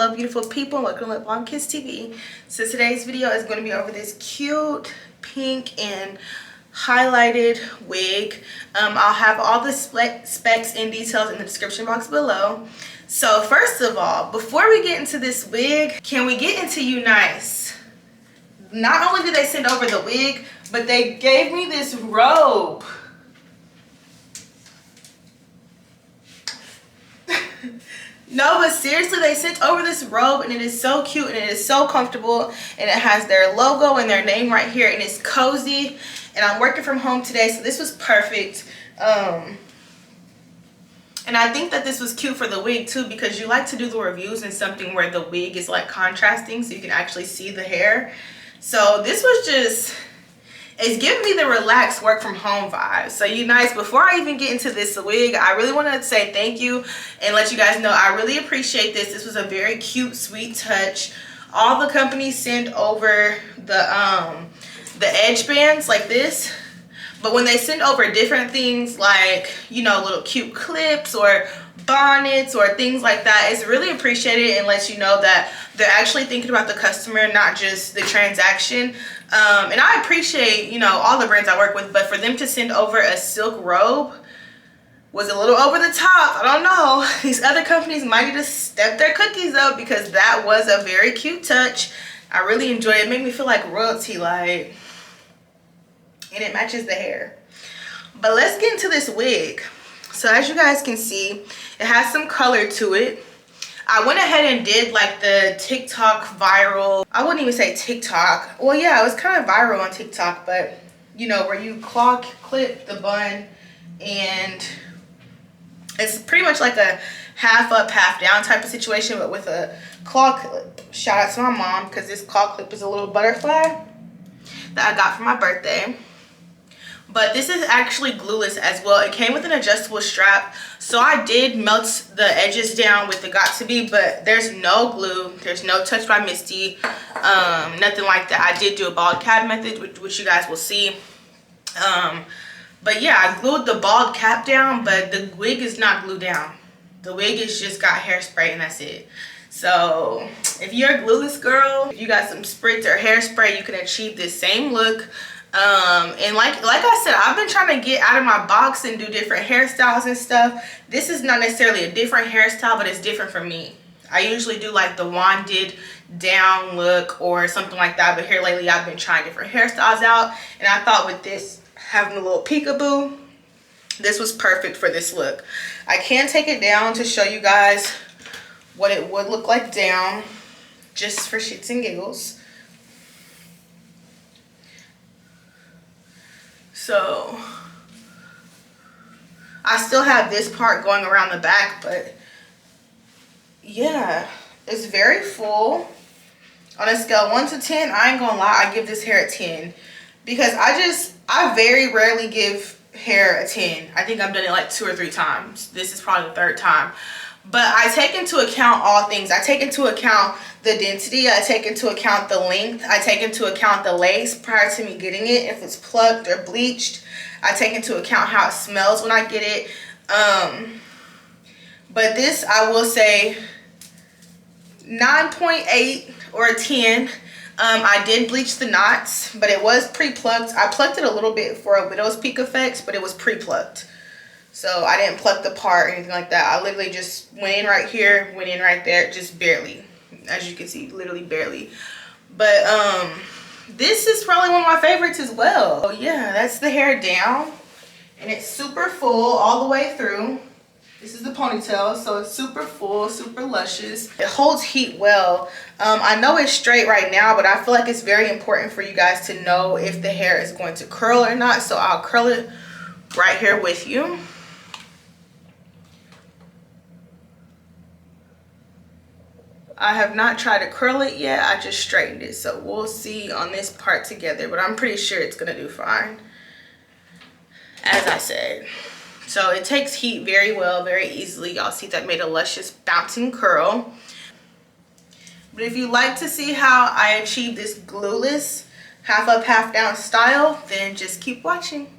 Hello beautiful people, welcome to Lip Balm Kiss TV. So today's video is going to be over this cute pink and highlighted wig. I'll have all the specs and details in the description box below. So first of all, before we get into this wig, can we get into Unice? Not only did they send over the wig, but they gave me this robe. No, but seriously, they sent over this robe and it is so cute and it is so comfortable, and it has their logo and their name right here, and it's cozy, and I'm working from home today, so this was perfect. And I think that this was cute for the wig too, because you like to do the reviews in something where the wig is like contrasting so you can actually see the hair. So this was just, it's giving me the relaxed work from home vibe. So Unice, before I even get into this wig, I really want to say thank you and let you guys know I really appreciate this. This was a very cute, sweet touch. All the companies send over the edge bands like this, but when they send over different things like, you know, little cute clips or bonnets or things like that, it's really appreciated and lets you know that they're actually thinking about the customer, not just the transaction. And I appreciate, you know, all the brands I work with, but for them to send over a silk robe was a little over the top. I don't know. These other companies might need to step their cookies up, because that was a very cute touch. I really enjoyed it. It made me feel like royalty, like, and it matches the hair. But let's get into this wig. So as you guys can see, it has some color to it. I went ahead and did like the TikTok viral, I wouldn't even say TikTok. Well, yeah, it was kind of viral on TikTok, but you know, where you claw clip the bun, and it's pretty much like a half up, half down type of situation, but with a claw clip. Shout out to my mom, because this claw clip is a little butterfly that I got for my birthday. But this is actually glueless as well. It came with an adjustable strap, so I did melt the edges down with the Got2b, but there's no glue, there's no touch by Misty, nothing like that. I did do a bald cap method, which you guys will see. But yeah, I glued the bald cap down, but the wig is not glued down. The wig is just got hairspray and that's it. So if you're a glueless girl, if you got some spritz or hairspray, you can achieve this same look. And like I said, I've been trying to get out of my box and do different hairstyles and stuff. This is not necessarily a different hairstyle, but it's different for me. I usually do like the wanded down look or something like that, but here lately I've been trying different hairstyles out, and I thought with this having a little peekaboo, this was perfect for this look. I can take it down to show you guys what it would look like down, just for shits and giggles. So I still have this part going around the back, but yeah, it's very full. On a scale of 1 to 10, I ain't gonna lie, I give this hair a 10, because I very rarely give hair a 10. I think I've done it like 2 or 3 times. This is probably the 3rd time. But I take into account all things. I take into account the density. I take into account the length. I take into account the lace prior to me getting it, if it's plucked or bleached. I take into account how it smells when I get it. But this, I will say 9.8 or a 10. I did bleach the knots, but it was pre-plucked. I plucked it a little bit for a widow's peak effect, but it was pre-plucked. So I didn't pluck the part or anything like that. I literally just went in right here, went in right there, just barely. As you can see, literally barely. But this is probably one of my favorites as well. So yeah, that's the hair down. And it's super full all the way through. This is the ponytail, so it's super full, super luscious. It holds heat well. I know it's straight right now, but I feel like it's very important for you guys to know if the hair is going to curl or not. So I'll curl it right here with you. I have not tried to curl it yet. I just straightened it. So we'll see on this part together, but I'm pretty sure it's gonna do fine, as I said. So it takes heat very well, very easily. Y'all see that made a luscious bouncing curl. But if you like to see how I achieve this glueless, half up, half down style, then just keep watching.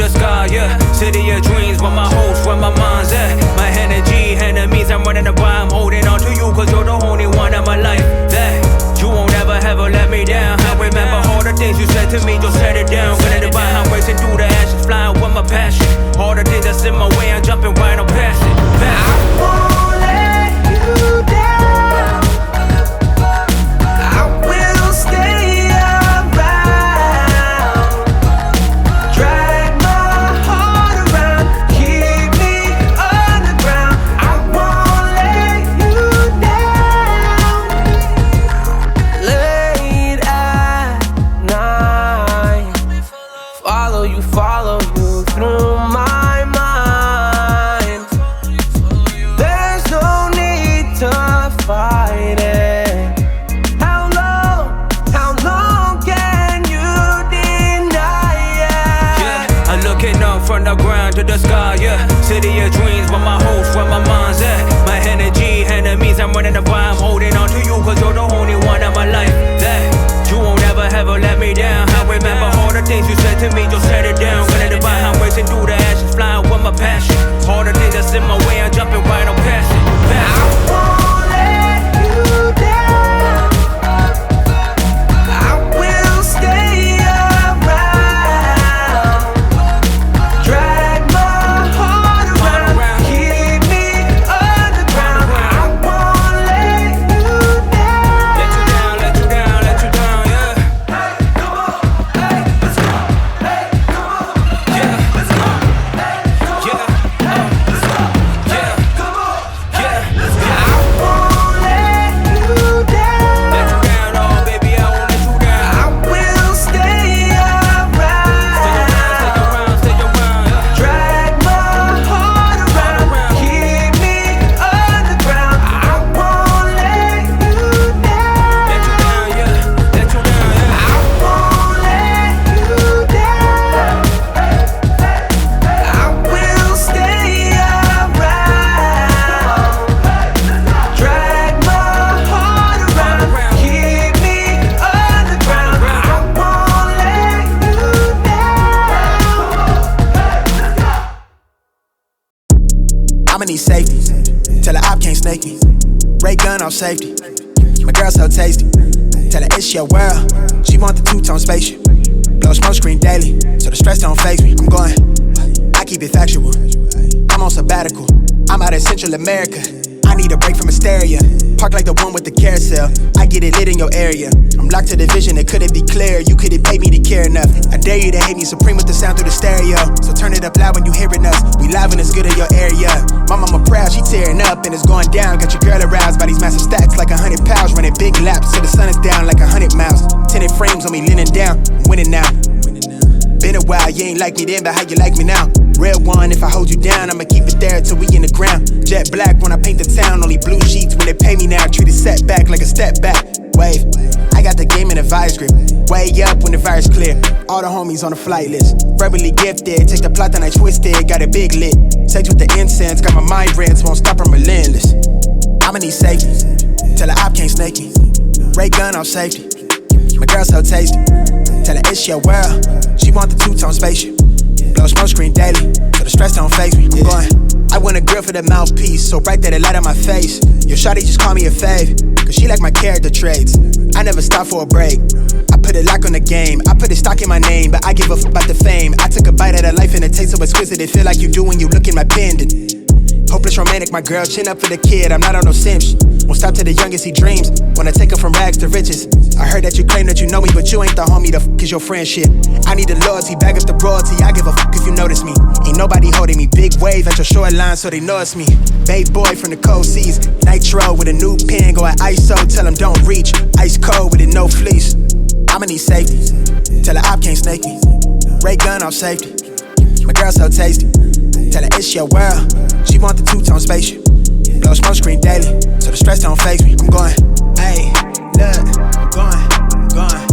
the sky, yeah. City of dreams, where my hopes, where my mind's at. My energy, enemies, I'm running the bar. I'm holding on to you, cause you're the only one in my life that you won't ever let me down. I remember all the things you said to me, just set it down. Gonna divide, I'm racing through the ashes, flying with my passion. All the things that's in my way, I'm jumping right on past it. I won't let you down. I will stay around. Drag my heart around, keep me underground. I won't let you down. Late at night, follow you through my mind. There's no need to fight it. How long can you deny it? Yeah, I'm looking up from the ground to the sky, yeah. City of dreams, where my hopes, where my mind's at. My energy, enemies, I'm running the bar. I'm holding on to you, cause you're the only one in my life that you won't ever let me down. I remember all the things you said to me, just set it down. Gonna divide, I'm racing through the ashes, flying with my passion. All the things that's in my way, I'm jumping right on past it. I won't let you down. I will stay around. Drag my heart around, keep me underground. I won't let you down. Let you down, yeah. Hey, come on, hey, let's go. Hey, come on, yeah, let's go. Hey, come on, yeah, let's go. Yeah, come on, yeah, let's go. I won't let you down. Let you down, oh baby, I won't let you down. I will stay around. Stay around, yeah. Drag my heart around, keep me underground. I won't let you down. Let you down, yeah. Let you down, yeah. I won't let you down. I will stay around. Drag my heart around, keep me underground. I won't let you down. I'ma need safety, tell her op can't snake me. Ray gun off safety, my girl so tasty. Tell her it's your world, she want the two-tone spaceship. Blow smoke screen daily, so the stress don't faze me. I'm going, I keep it factual. I'm on sabbatical, I'm out in Central America. I need a break from hysteria. Park like the one with the carousel. I get it lit in your area. I'm locked to the vision, it couldn't be clear. You couldn't pay me to care enough. I dare you to hate me supreme with the sound through the stereo. So turn it up loud when you hearing us. We live and it's good in your area. My mama proud, she tearing up and it's going down. Got your girl aroused by these massive stacks like 100 pounds. Running big laps till the sun is down like 100 miles. Tinted frames on me leaning down. I'm winning now. Been a while, you ain't like me then, but how you like me now? Real one, if I hold you down, I'ma keep it there till we in the ground. Jet black when I paint the town, only blue sheets when they pay me now. Treat a setback like a step back. Wave, I got the game in a vice grip. Way up when the virus clear. All the homies on the flight list. Verbally gifted, take the plot then I twist it. Got it big lit. Sex with the incense, got my mind rents, won't stop, I'm relentless. I'ma need safety, tell her op can't snake me. Ray gun off safety, my girl so tasty. Tell her it's your world, she want the two-tone spaceship. Blow smoke screen daily, so the stress don't faze me. I'm going, I want a grill for the mouthpiece, so bright that it light on my face. Yo, shawty just call me a fave, cause she like my character traits. I never stop for a break, I put a lock on the game. I put a stock in my name, but I give a f about the fame. I took a bite of that life and it tastes so exquisite. It feel like you do when you look in my pendant. Hopeless romantic, my girl, chin up for the kid. I'm not on no simps. Won't stop till the youngest he dreams. Wanna take her from rags to riches. I heard that you claim that you know me, but you ain't the homie. The f is your friendship. I need the loyalty, back up the royalty. I give a f if you notice me. Ain't nobody holding me. Big wave at your shoreline, so they know it's me. Babe boy from the cold seas. Nitro with a new pen, going ISO. Tell him don't reach. Ice cold with it, no fleece. I'ma need safety, tell her op can't snake me. Ray gun off safety, my girl so tasty. Tell her it's your world, she want the two-tone spaceship. Blow smoke screen daily, so the stress don't faze me. I'm going, ayy, look, I'm going.